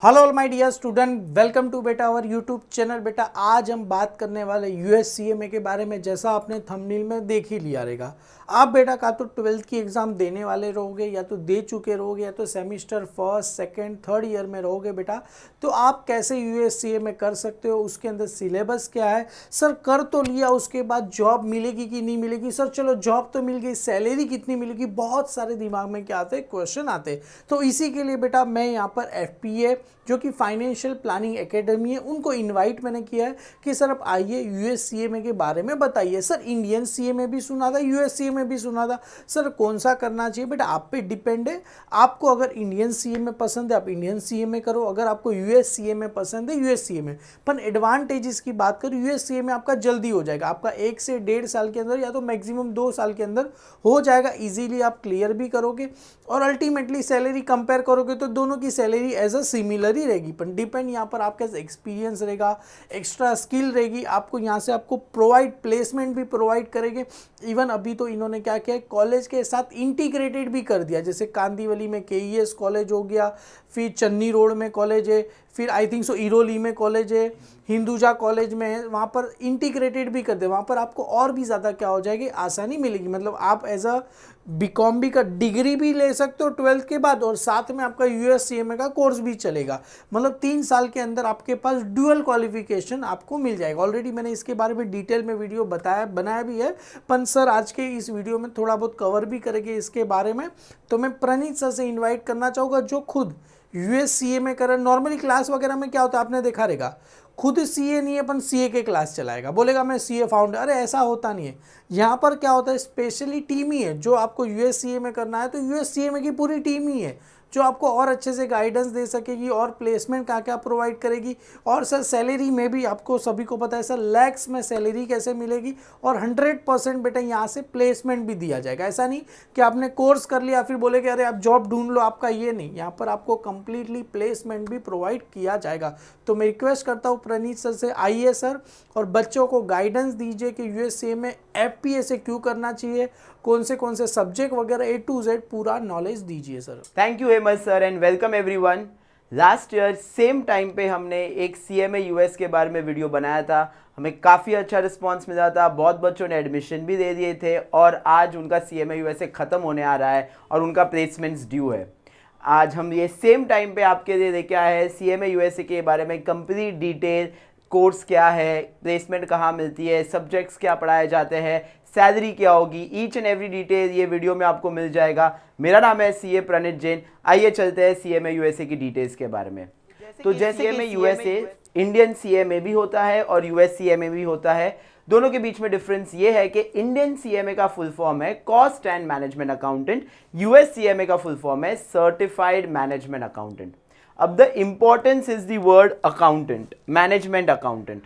Hello all my dear student, welcome to बेटा our YouTube channel. बेटा आज हम बात करने वाले यूएससीएमए के बारे में। जैसा आपने थंबनेल में देख ही लिया रहेगा, आप बेटा का तो 12th की एग्ज़ाम देने वाले रहोगे या तो दे चुके रहोगे या तो semester first second third year में रहोगे। बेटा तो आप कैसे यूएससीएमए कर सकते हो, उसके अंदर सिलेबस क्या है। सर कर तो लिया, उसके बाद जॉब मिलेगी कि नहीं मिलेगी। सर चलो जॉब तो मिल गई, सैलरी कितनी मिलेगी, बहुत सारे दिमाग में क्या आते हैं, क्वेश्चन आते हैं। तो इसी के लिए बेटा मैं यहाँ पर एफपीए जो कि फाइनेंशियल प्लानिंग एकेडमी है, उनको इनवाइट मैंने किया है कि सर आप आइए यूएससीएमए के बारे में बताइए। सर इंडियन सीएमए भी सुना था, यूएससीएमए भी सुना था, सर कौन सा करना चाहिए। बेटा आप पे डिपेंड है। आपको अगर इंडियन सीएमए पसंद है आप इंडियन सीएमए करो, अगर आपको यूएससीएमए पसंद है यूएससीएमए। पर एडवांटेजेस की बात करूँ, यूएससीएमए आपका जल्दी हो जाएगा, आपका 1 से 1.5 साल के अंदर या तो मैक्सिमम 2 साल के अंदर हो जाएगा। इजीली आप क्लियर भी करोगे और अल्टीमेटली सैलरी कंपेयर करोगे तो दोनों की सैलरी एज अ सिमिलर ही रहेगी। पर डिपेंड यहाँ पर आपका एक्सपीरियंस रहेगा, एक्स्ट्रा स्किल रहेगी, आपको यहाँ से आपको प्रोवाइड प्लेसमेंट भी प्रोवाइड करेंगे। इवन अभी तो इन्होंने क्या किया, कॉलेज के साथ इंटीग्रेटेड भी कर दिया। जैसे कांदीवली में केईएस कॉलेज हो गया, फिर चन्नी रोड में कॉलेज है, फिर आई थिंक सो इरोली में कॉलेज है, हिंदुजा कॉलेज में है, वहाँ पर इंटीग्रेटेड भी कर दे। वहाँ पर आपको और भी ज़्यादा क्या हो जाएगी, आसानी मिलेगी। मतलब आप एज अ बीकॉम भी का डिग्री भी ले सकते हो 12th के बाद, और साथ में आपका यूएससीएमए का कोर्स भी चलेगा। मतलब 3 साल के अंदर आपके पास ड्यूअल क्वालिफिकेशन आपको मिल जाएगा। ऑलरेडी मैंने इसके बारे में डिटेल में वीडियो बनाया भी है, पर सर आज के इस वीडियो में थोड़ा बहुत कवर भी करेंगे इसके बारे में। तो मैं प्रणीत सर से इन्वाइट करना चाहूँगा जो खुद यूएससीएमए कर। नॉर्मली क्लास वगैरह में क्या होता है आपने देखा रहेगा, खुद सीए नहीं है अपन सीए के क्लास चलाएगा, बोलेगा मैं सीए फाउंडर। अरे ऐसा होता नहीं है। यहाँ पर क्या होता है, स्पेशली टीम ही है जो आपको यूएससीएमए करना है, तो यूएससीएमए की पूरी टीम ही है जो आपको और अच्छे से गाइडेंस दे सकेगी और प्लेसमेंट क्या क्या प्रोवाइड करेगी। और सर सैलरी में भी आपको सभी को पता है सर लैक्स में सैलरी कैसे मिलेगी, और 100% बेटा यहाँ से प्लेसमेंट भी दिया जाएगा। ऐसा नहीं कि आपने कोर्स कर लिया फिर बोले कि अरे आप जॉब ढूंढ लो, आपका ये नहीं, यहाँ पर आपको कंप्लीटली प्लेसमेंट भी प्रोवाइड किया जाएगा। तो मैं रिक्वेस्ट करता हूँ प्रणीत सर से, आइए सर और बच्चों को गाइडेंस दीजिए कि यूएससीएमए में एफपीए से क्यों करना चाहिए, कौन से सब्जेक्ट वगैरह A to Z पूरा नॉलेज दीजिए sir. Thank you Hemant sir and welcome everyone. Last year same time पे हमने एक सीएमए यूएस के बारे में वीडियो बनाया था, हमें काफ़ी अच्छा रिस्पांस मिला था, बहुत बच्चों ने एडमिशन भी दे दिए थे और आज उनका सीएमए यूएसए ख़त्म होने आ रहा है और उनका प्लेसमेंट्स ड्यू है। आज हम ये सेम टाइम पे आपके लिए लेके आए हैं सीएमए यूएसए के बारे में कंप्लीट डिटेल, कोर्स क्या है, प्लेसमेंट कहाँ मिलती है, सब्जेक्ट्स क्या पढ़ाए जाते हैं, सैलरी क्या होगी, ईच एंड एवरी डिटेल ये वीडियो में आपको मिल जाएगा। मेरा नाम है सीए प्रणीत जैन। आइए चलते हैं सीएमए यूएसए की डिटेल्स के बारे में। तो जैसे सीएमए यूएसए इंडियन सीएमए भी होता है और यूएस सीएमए भी होता है। दोनों के बीच में डिफरेंस ये है कि इंडियन सीएमए का फुल फॉर्म है cost and management accountant, US CMA का फुल फॉर्म है सर्टिफाइड मैनेजमेंट अकाउंटेंट। अब the importance is the word accountant, management accountant.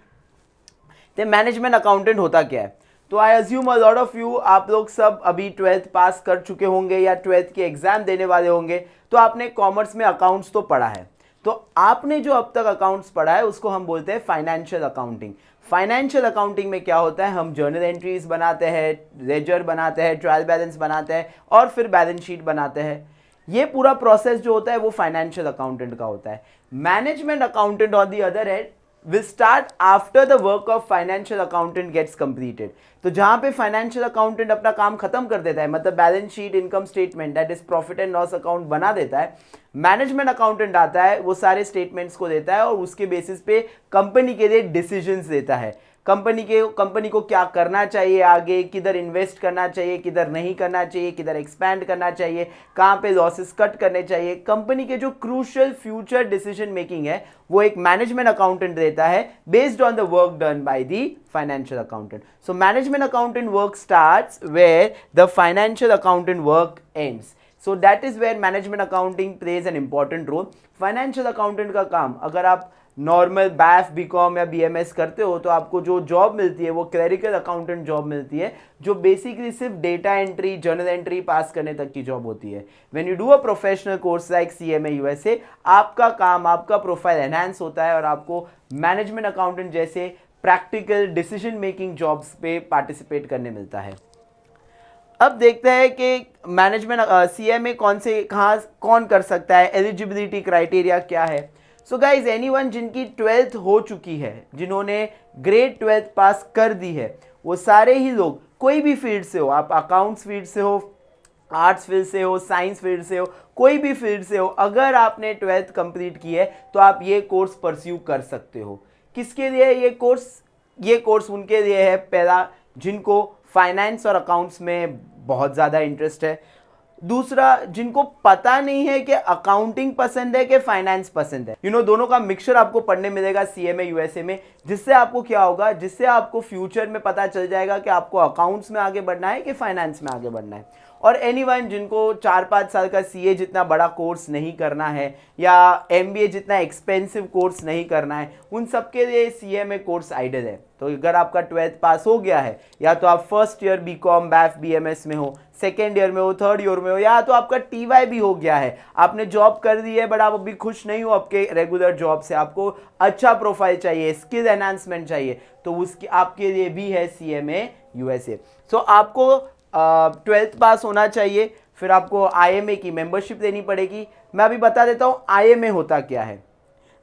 तो मैनेजमेंट अकाउंटेंट होता क्या है? तो I assume a lot of you, आप लोग सब अभी 12th पास कर चुके होंगे या 12th के एग्जाम देने वाले होंगे, तो आपने कॉमर्स में अकाउंट्स तो पढ़ा है। तो आपने जो अब तक अकाउंट्स पढ़ा है उसको हम बोलते हैं फाइनेंशियल अकाउंटिंग। फाइनेंशियल अकाउंटिंग में क्या होता है, हम जर्नल एंट्रीज बनाते हैं, लेजर बनाते हैं, ट्रायल बैलेंस बनाते हैं और फिर बैलेंस शीट बनाते हैं। ये पूरा प्रोसेस जो होता है वो फाइनेंशियल अकाउंटेंट का होता है। Management accountant on the other hand will start after the work of financial accountant gets completed। तो जहां पे फाइनेंशियल अकाउंटेंट अपना काम खत्म कर देता है, मतलब balance sheet, income statement, that is profit and loss account बना देता है, मैनेजमेंट अकाउंटेंट आता है, वो सारे स्टेटमेंट्स को देता है और उसके बेसिस पे कंपनी के लिए डिसीजंस देता है। कंपनी को क्या करना चाहिए, आगे किधर इन्वेस्ट करना चाहिए, किधर नहीं करना चाहिए, किधर एक्सपैंड करना चाहिए, कहाँ पे लॉसेस कट करने चाहिए। कंपनी के जो क्रूशियल फ्यूचर डिसीजन मेकिंग है वो एक मैनेजमेंट अकाउंटेंट देता है based on the work done by the financial accountant. So management accountant work starts where the financial accountant work ends. So that is where management accounting plays an important role. Financial accountant का काम, अगर आप normal BAF BCom या BMS करते हो तो आपको जो जॉब मिलती है वो क्लरिकल अकाउंटेंट जॉब मिलती है, जो बेसिकली सिर्फ डेटा एंट्री, जर्नल एंट्री पास करने तक की जॉब होती है। When you do a professional course like CMA USA, आपका काम, आपका प्रोफाइल एनहांस होता है और आपको मैनेजमेंट अकाउंटेंट जैसे प्रैक्टिकल डिसीजन मेकिंग जॉब्स पे पार्टिसिपेट करने मिलता है। अब देखते हैं कि मैनेजमेंट सीएमए कौन कर सकता है, एलिजिबिलिटी क्राइटेरिया क्या है। सो गाइज एनीवन जिनकी 12th हो चुकी है, जिन्होंने ग्रेड 12th पास कर दी है, वो सारे ही लोग कोई भी फील्ड से हो, आप अकाउंट्स फील्ड से हो, आर्ट्स फील्ड से हो, साइंस फील्ड से हो, कोई भी फील्ड से हो, अगर आपने 12th कंप्लीट की है तो आप ये कोर्स परस्यू कर सकते हो। किसके लिए ये कोर्स? ये कोर्स उनके लिए है, पहला जिनको फाइनेंस और अकाउंट्स में बहुत ज़्यादा इंटरेस्ट है, दूसरा जिनको पता नहीं है कि अकाउंटिंग पसंद है कि फाइनेंस पसंद है। दोनों का मिक्सचर आपको पढ़ने मिलेगा सीएमए यूएसए में, जिससे आपको क्या होगा, जिससे आपको फ्यूचर में पता चल जाएगा कि आपको अकाउंट्स में आगे बढ़ना है कि फाइनेंस में आगे बढ़ना है। और एनीवन जिनको 4-5 साल का सीए जितना बड़ा कोर्स नहीं करना है या एमबीए जितना एक्सपेंसिव कोर्स नहीं करना है, उन सबके लिए सीएमए कोर्स आइडियल है। तो अगर आपका 12th पास हो गया है, या तो आप first year BCom BAF BMS में हो, सेकेंड ईयर में हो, थर्ड ईयर में हो, या तो आपका टीवाई भी हो गया है, आपने जॉब कर दी है बट आप अभी खुश नहीं हो आपके रेगुलर जॉब से, आपको अच्छा प्रोफाइल चाहिए, स्किल एनहांसमेंट चाहिए, तो उसकी आपके लिए भी है सीएमए यूएसए। सो आपको 12th पास होना चाहिए, फिर आपको आईएमए की मेंबरशिप लेनी पड़ेगी। मैं अभी बता देता हूँ आईएमए होता क्या है।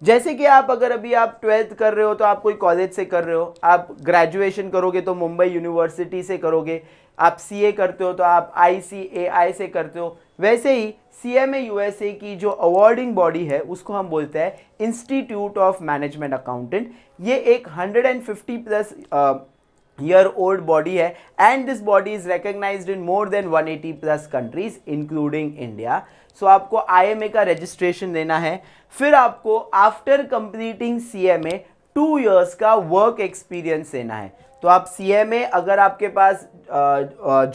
जैसे कि आप अगर अभी आप 12th कर रहे हो तो आप कोई कॉलेज से कर रहे हो, आप ग्रेजुएशन करोगे तो मुंबई यूनिवर्सिटी से करोगे, आप सीए करते हो तो आप आईसीएआई से करते हो, वैसे ही सीएमए यूएसए की जो अवार्डिंग बॉडी है उसको हम बोलते हैं इंस्टीट्यूट ऑफ मैनेजमेंट अकाउंटेंट। ये एक 150+ year old body है, and this body is recognized in more than 180+ countries including India. So आपको IMA का रजिस्ट्रेशन लेना है, फिर आपको आफ्टर कंप्लीटिंग CMA 2 years का वर्क एक्सपीरियंस लेना है। तो आप CMA अगर आपके पास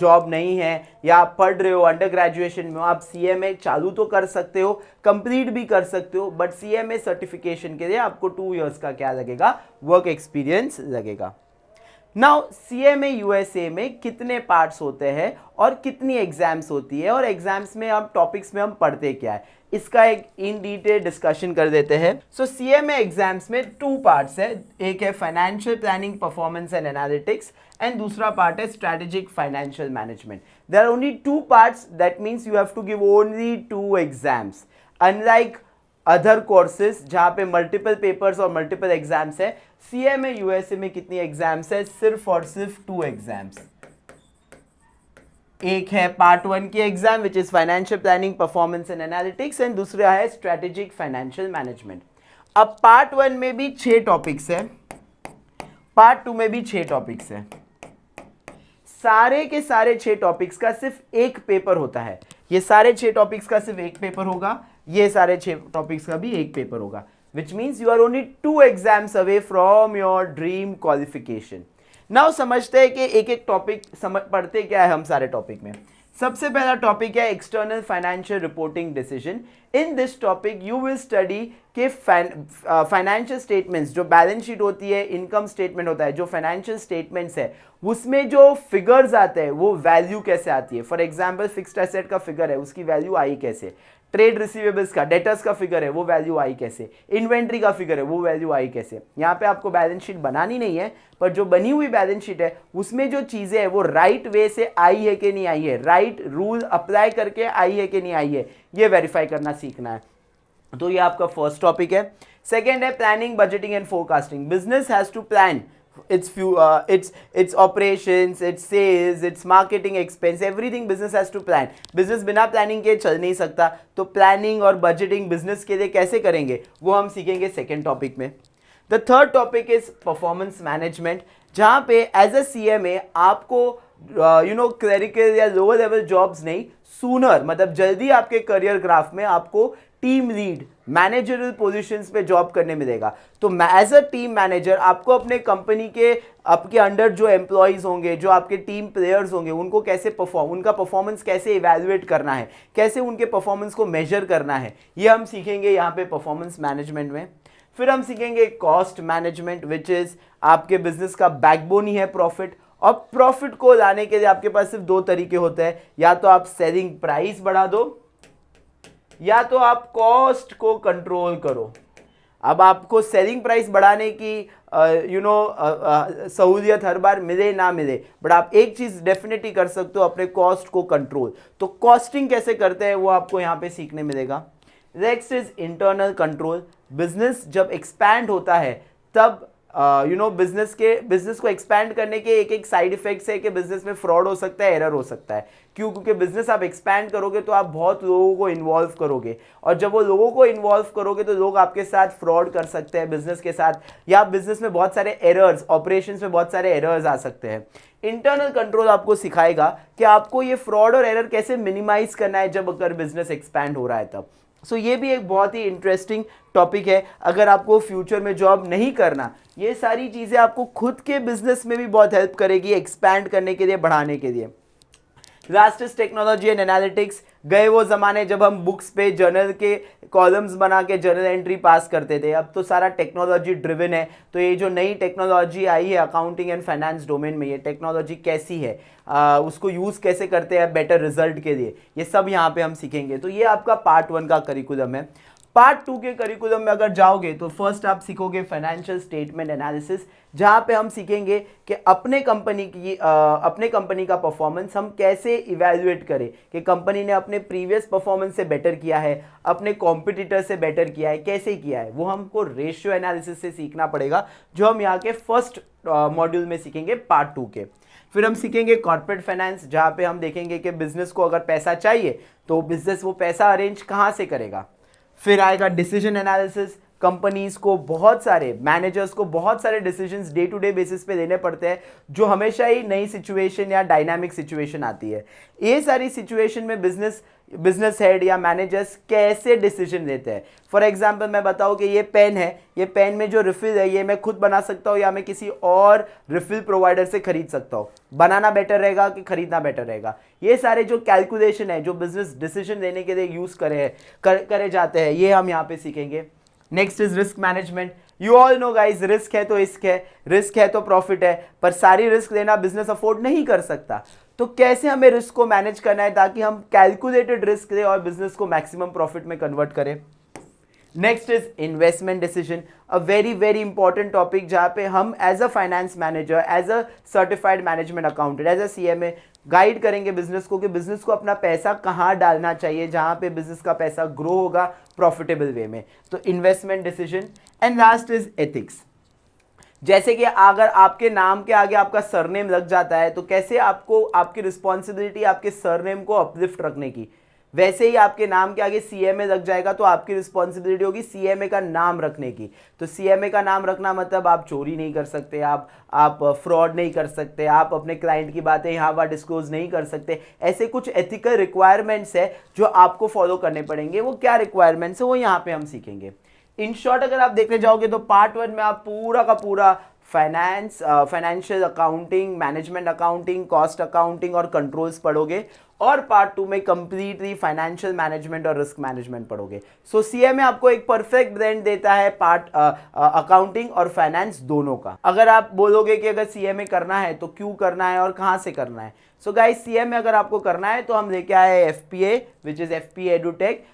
जॉब नहीं है या आप पढ़ रहे हो, अंडर ग्रेजुएशन में हो, आप CMA चालू तो कर सकते हो, कंप्लीट भी कर सकते हो, बट CMA सर्टिफिकेशन के लिए आपको 2 years का क्या लगेगा, वर्क एक्सपीरियंस लगेगा। नाउ सीएमए यूएसए में कितने पार्ट्स होते हैं और कितनी एग्जाम्स होती है, और एग्जाम्स में हम टॉपिक्स में हम पढ़ते क्या है, इसका एक इन डिटेल डिस्कशन कर देते हैं। सो सीएमए एग्जाम्स में 2 पार्ट्स है, एक है financial planning performance and analytics, and दूसरा पार्ट है strategic financial management. There are only 2 parts, that means you have to give only 2 exams, unlike other courses जहां पे मल्टीपल पेपर्स और मल्टीपल एग्जाम्स है। सीएमए यूएसए में कितनी exams है, सिर्फ और सिर्फ 2 एग्जाम्स। एक है पार्ट 1 की exam which is financial planning performance and analytics, and दूसरा है स्ट्रेटेजिक फाइनेंशियल मैनेजमेंट। अब पार्ट 1 में भी 6 टॉपिक्स है, पार्ट 2 में भी 6 टॉपिक्स है, सारे के सारे 6 टॉपिक्स का सिर्फ एक पेपर होता है। ये सारे 6 टॉपिक्स का सिर्फ एक पेपर होगा, ये सारे 6 टॉपिक्स का भी एक पेपर होगा, which means you are only 2 exams away from your dream qualification. Now समझते हैं कि एक एक टॉपिक पढ़ते क्या है हम सारे टॉपिक में। सबसे पहला टॉपिक है external financial reporting decision. In this topic you will study कि फाइनेंशियल स्टेटमेंट्स, जो बैलेंस शीट होती है, इनकम स्टेटमेंट होता है, जो फाइनेंशियल स्टेटमेंट्स है उसमें जो फिगर्स आते हैं वो वैल्यू कैसे आती है। फॉर एग्जांपल फिक्स्ड एसेट का फिगर है, उसकी वैल्यू आई कैसे, ट्रेड रिसीवेबल्स का, डेटर्स का फिगर है, वो वैल्यू आई कैसे, इन्वेंट्री का फिगर है, वो वैल्यू आई कैसे। यहाँ पे आपको बैलेंस शीट बनानी नहीं है, पर जो बनी हुई बैलेंस शीट है उसमें जो चीजें है वो राइट वे से आई है कि नहीं आई है, राइट रूल अप्लाई करके आई है कि नहीं आई है, ये वेरीफाई करना सीखना है। तो ये आपका फर्स्ट टॉपिक है। सेकेंड है planning, budgeting and forecasting. Business has to plan its operations, its sales, its marketing expense, everything business has to plan. business बिना प्लानिंग के चल नहीं सकता, तो प्लानिंग और बजटिंग बिजनेस के लिए कैसे करेंगे वो हम सीखेंगे सेकेंड टॉपिक में। The third topic is performance management, जहाँ पे एज अ CMA आपको क्लरिकल या लोअर लेवल जॉब्स नहीं, सूनर मतलब जल्दी आपके करियर ग्राफ में आपको टीम लीड, मैनेजरल पोजीशंस पे जॉब करने मिलेगा। तो एज अ टीम मैनेजर आपको अपने कंपनी के आपके अंडर जो एम्प्लॉयज होंगे, जो आपके टीम प्लेयर्स होंगे, उनको कैसे उनका परफॉर्मेंस कैसे इवैल्यूएट करना है, कैसे उनके परफॉर्मेंस को मेजर करना है, ये हम सीखेंगे यहाँ पे परफॉर्मेंस मैनेजमेंट में। फिर हम सीखेंगे कॉस्ट मैनेजमेंट, विच इज आपके बिजनेस का बैकबोन ही है प्रॉफिट। और प्रॉफिट को लाने के लिए आपके पास सिर्फ 2 तरीके होते हैं, या तो आप सेलिंग प्राइस बढ़ा दो या तो आप कॉस्ट को कंट्रोल करो। अब आपको सेलिंग प्राइस बढ़ाने की सहूलियत हर बार मिले ना मिले, बट आप एक चीज डेफिनेटली कर सकते हो, अपने कॉस्ट को कंट्रोल। तो कॉस्टिंग कैसे करते हैं वो आपको यहाँ पे सीखने मिलेगा। Next is internal control. Business जब एक्सपैंड होता है तब बिजनेस को एक्सपैंड करने के एक एक साइड इफेक्ट्स है कि बिजनेस में फ्रॉड हो सकता है, एरर हो सकता है। क्यों? क्योंकि बिजनेस आप एक्सपैंड करोगे तो आप बहुत लोगों को इन्वॉल्व करोगे, और जब वो लोगों को इन्वॉल्व करोगे तो लोग आपके साथ फ्रॉड कर सकते हैं बिजनेस के साथ, या बिजनेस में बहुत सारे एरर्स, ऑपरेशंस में बहुत सारे एरर्स आ सकते हैं। इंटरनल कंट्रोल आपको सिखाएगा कि आपको ये फ्रॉड और एरर कैसे मिनिमाइज करना है जब अगर बिजनेस एक्सपैंड हो रहा है तब। सो ये भी एक बहुत ही इंटरेस्टिंग टॉपिक है। अगर आपको फ्यूचर में जॉब नहीं करना, ये सारी चीज़ें आपको खुद के बिजनेस में भी बहुत हेल्प करेगी एक्सपैंड करने के लिए, बढ़ाने के लिए। Last is technology and analytics. गए वो ज़माने जब हम बुक्स पे जर्नल के कॉलम्स बना के जर्नल एंट्री पास करते थे, अब तो सारा टेक्नोलॉजी ड्रिवन है। तो ये जो नई टेक्नोलॉजी आई है अकाउंटिंग एंड फाइनेंस डोमेन में, ये टेक्नोलॉजी कैसी है, उसको यूज़ कैसे करते हैं बेटर रिजल्ट के लिए, ये सब यहाँ पे हम सीखेंगे। तो ये आपका पार्ट 1 का करिकुलम है। पार्ट 2 के करिकुलम में अगर जाओगे तो फर्स्ट आप सीखोगे फाइनेंशियल स्टेटमेंट एनालिसिस, जहाँ पे हम सीखेंगे कि अपने कंपनी का परफॉर्मेंस हम कैसे इवैल्यूएट करें कि कंपनी ने अपने प्रीवियस परफॉर्मेंस से बेटर किया है, अपने कॉम्पिटिटर से बेटर किया है, कैसे किया है, वो हमको रेशियो एनालिसिस से सीखना पड़ेगा, जो हम यहाँ के फर्स्ट मॉड्यूल में सीखेंगे पार्ट 2 के। फिर हम सीखेंगे कॉर्पोरेट फाइनेंस, जहाँ पे हम देखेंगे कि बिजनेस को अगर पैसा चाहिए तो बिजनेस वो पैसा अरेंज कहाँ से करेगा। फिर आएगा डिसीजन एनालिसिस। कंपनीज को बहुत सारे मैनेजर्स को बहुत सारे decisions day to day basis पे लेने पड़ते हैं, जो हमेशा ही नई सिचुएशन या डायनामिक सिचुएशन आती है। ये सारी सिचुएशन में बिजनेस हेड या मैनेजर्स कैसे डिसीजन लेते हैं। फॉर एग्जांपल मैं बताऊं कि ये पेन है, ये पेन में जो रिफिल है ये मैं खुद बना सकता हूँ या मैं किसी और रिफिल प्रोवाइडर से खरीद सकता हूँ। बनाना बेटर रहेगा कि खरीदना बेटर रहेगा। ये सारे जो कैलकुलेशन है जो बिजनेस डिसीजन लेने के लिए यूज करे जाते हैं, ये हम यहाँ पे सीखेंगे। Next is risk management. You all know guys, risk है तो इश्क है, रिस्क है तो प्रॉफिट है, पर सारी रिस्क लेना बिजनेस अफोर्ड नहीं कर सकता। तो कैसे हमें रिस्क को मैनेज करना है ताकि हम कैलकुलेटेड रिस्क लें और बिजनेस को मैक्सिमम प्रॉफिट में कन्वर्ट करें। Next is investment decision, a very very important topic, जहाँ पे हम as a finance manager, as a certified management accountant, as a CMA guide करेंगे बिजनेस को कि बिजनेस को अपना पैसा कहाँ डालना चाहिए जहाँ पे बिजनेस का पैसा ग्रो होगा प्रॉफिटेबल वे में। तो investment decision. And last is ethics. जैसे कि अगर आपके नाम के आगे आपका सरनेम लग जाता है तो कैसे आपको आपकी रिस्पॉन्सिबिलिटी आपके सरनेम को अपलिफ्ट रखने की, वैसे ही आपके नाम के आगे CMA लग जाएगा तो आपकी रिस्पॉन्सिबिलिटी होगी CMA का नाम रखने की। तो CMA का नाम रखना मतलब आप चोरी नहीं कर सकते, आप फ्रॉड नहीं कर सकते, आप अपने क्लाइंट की बातें यहाँ वहाँ डिस्क्लोज नहीं कर सकते। ऐसे कुछ एथिकल रिक्वायरमेंट्स है जो आपको फॉलो करने पड़ेंगे। वो क्या रिक्वायरमेंट्स है वो यहाँ पे हम सीखेंगे। इन शॉर्ट अगर आप देखने जाओगे तो पार्ट 1 में आप पूरा का पूरा financial accounting, management accounting, cost accounting और कंट्रोल्स पढ़ोगे, और पार्ट 2 में कंप्लीटली फाइनेंशियल मैनेजमेंट और रिस्क मैनेजमेंट पढ़ोगे। सो CMA आपको एक परफेक्ट ब्लेंड देता है पार्ट अकाउंटिंग और फाइनेंस दोनों का। अगर आप बोलोगे कि अगर CMA करना है तो क्यों करना है और कहाँ से करना है, सो गाइस CMA अगर आपको करना है तो हम लेके आए FPA which is FPA edutech.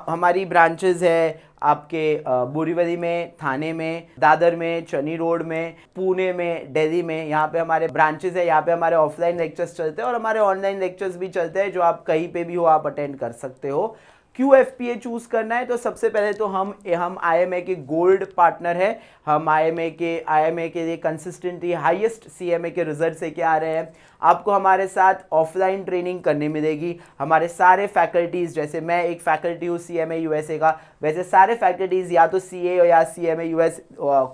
हमारी ब्रांचेस है आपके बोरीवली में, थाने में, दादर में, चनी रोड में, पुणे में, दिल्ली में। यहाँ पे हमारे ब्रांचेस है, यहाँ पे हमारे ऑफलाइन लेक्चर्स चलते हैं और हमारे ऑनलाइन लेक्चर्स भी चलते हैं जो आप कहीं पे भी हो आप अटेंड कर सकते हो। क्यों FPA चूज करना है, तो सबसे पहले तो हम IMA के गोल्ड पार्टनर है। हम IMA के लिए कंसिस्टेंटली हाईएस्ट CMA के रिजल्ट से क्या आ रहे हैं। आपको हमारे साथ ऑफलाइन ट्रेनिंग करने मिलेगी। हमारे सारे फैकल्टीज़, जैसे मैं एक फैकल्टी हूँ CMA USA का, वैसे सारे फैकल्टीज़ या तो CA या CMA US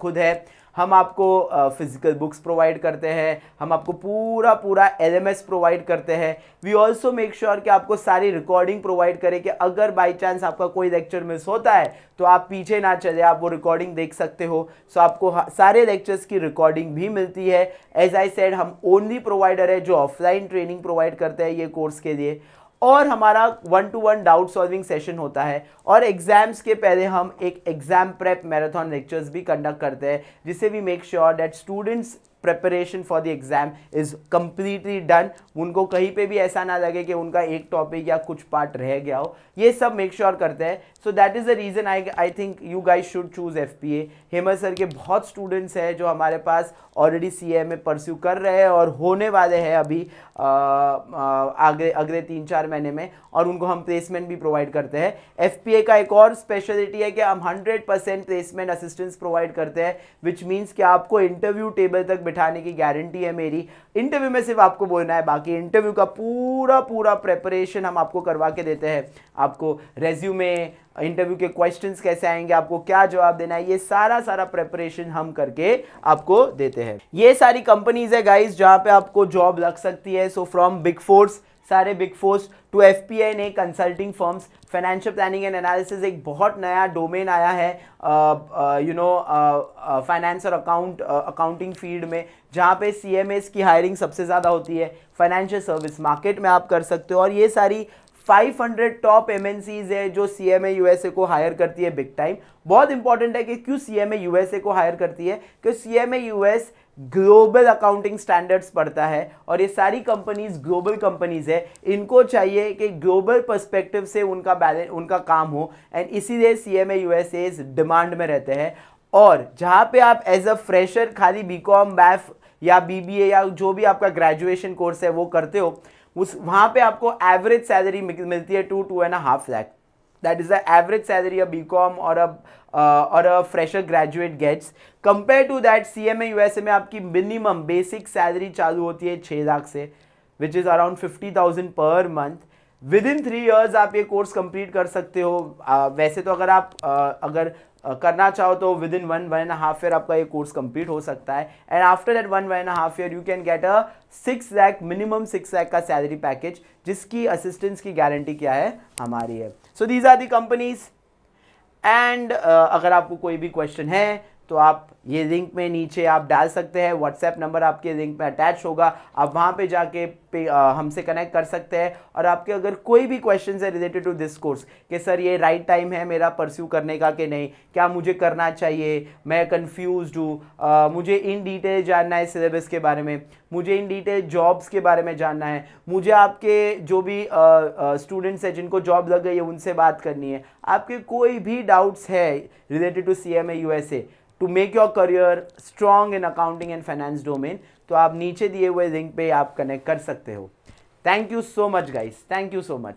खुद है। हम आपको फिजिकल बुक्स प्रोवाइड करते हैं, हम आपको पूरा LMS प्रोवाइड करते हैं। वी ऑल्सो मेक श्योर कि आपको सारी रिकॉर्डिंग प्रोवाइड करें कि अगर बाई चांस आपका कोई लेक्चर मिस होता है तो आप पीछे ना चले, आप वो रिकॉर्डिंग देख सकते हो। सो आपको सारे लेक्चर्स की रिकॉर्डिंग भी मिलती है। एज आई सेड, हम ओनली प्रोवाइडर है जो ऑफलाइन ट्रेनिंग प्रोवाइड करते हैं ये कोर्स के लिए। और हमारा 1-to-1 डाउट सॉल्विंग सेशन होता है, और एग्जाम्स के पहले हम एक एग्जाम प्रेप मैराथन लेक्चर्स भी कंडक्ट करते हैं, जिससे we make sure that students preparation for the exam is completely done. उनको कहीं पे भी ऐसा ना लगे कि उनका एक टॉपिक या कुछ पार्ट रह गया हो, ये सब मेक श्योर करते हैं। So that is the reason I think you guys should choose FPA। Hemant sir के बहुत स्टूडेंट्स हैं जो हमारे पास ऑलरेडी CMA परस्यू कर रहे हैं और होने वाले हैं अभी आगे अगले 3-4 महीने में, और उनको हम प्लेसमेंट भी प्रोवाइड करते हैं। FPA का एक और स्पेशलिटी है कि हम 100% प्लेसमेंट असिस्टेंस प्रोवाइड करते हैं, विच मीन्स कि आपको इंटरव्यू टेबल तक बिठाने की गारंटी है मेरी। इंटरव्यू में सिर्फ आपको बोलना है, बाकी इंटरव्यू का पूरा प्रेपरेशन हम आपको करवा के देते हैं। आपको रेज्यूमे, इंटरव्यू के क्वेश्चंस कैसे आएंगे, आपको क्या जवाब देना है, ये सारा प्रेपरेशन हम करके आपको देते हैं। ये सारी कंपनीज है गाइस जहां पे आपको जॉब लग सकती है। सो फ्रॉम बिग फोर्स, सारे बिग फोर्स टू FPA ने consulting firms, financial planning and analysis एक बहुत नया डोमेन आया है फाइनेंस और अकाउंटिंग फील्ड में, जहाँ पे CMAs की हायरिंग सबसे ज़्यादा होती है। फाइनेंशियल सर्विस मार्केट में आप कर सकते हो, और ये सारी 500 टॉप MNCs है जो CMA USA को हायर करती है बिग टाइम। बहुत इंपॉर्टेंट है कि क्यों CMA USA को हायर करती है, क्योंकि CMA US global accounting standards पढ़ता है, और ये सारी कंपनीज ग्लोबल कंपनीज है। इनको चाहिए कि ग्लोबल पर्सपेक्टिव से उनका काम हो, एंड इसीलिए CMA USA डिमांड में रहते हैं। और जहाँ पे आप एज अ फ्रेशर खाली BCom, BAF या BBA या जो भी आपका ग्रेजुएशन कोर्स है वो करते हो, वहाँ पे आपको एवरेज सैलरी मिलती है 2.5 lakh. That is the average salary a BCom और a fresher graduate gets. Compare to that CMA USA में आपकी मिनिमम बेसिक सैलरी चालू होती है 6 लाख से, which is around 50,000 per month. With in 3 years आप ये कोर्स कंप्लीट कर सकते हो। वैसे तो अगर आप करना चाहो तो विद इन 1.5 year आपका ये कोर्स कंप्लीट हो सकता है, and after that 1.5 year you can get a 6 lakh, minimum 6 lakh का सैलरी पैकेज, जिसकी असिस्टेंस की गारंटी क्या है, हमारी है। So these are the companies. And अगर आपको कोई भी क्वेश्चन है तो आप ये लिंक में नीचे आप डाल सकते हैं, व्हाट्सएप नंबर आपके लिंक में अटैच होगा, आप वहाँ पे जाके हमसे कनेक्ट कर सकते हैं। और आपके अगर कोई भी क्वेश्चन है रिलेटेड टू दिस कोर्स कि सर ये राइट टाइम है मेरा परस्यू करने का कि नहीं, क्या मुझे करना चाहिए, मैं कंफ्यूज्ड हूँ, मुझे इन डिटेल जानना है सिलेबस के बारे में, मुझे इन डिटेल जॉब्स के बारे में जानना है, मुझे आपके जो भी स्टूडेंट्स हैं जिनको जॉब लग गई है उनसे बात करनी है, आपके कोई भी डाउट्स है related to CMA USA to make your career strong in accounting and finance domain, तो आप नीचे दिए हुए लिंक पे आप कनेक्ट कर सकते हो। Thank you so much guys, thank you so much.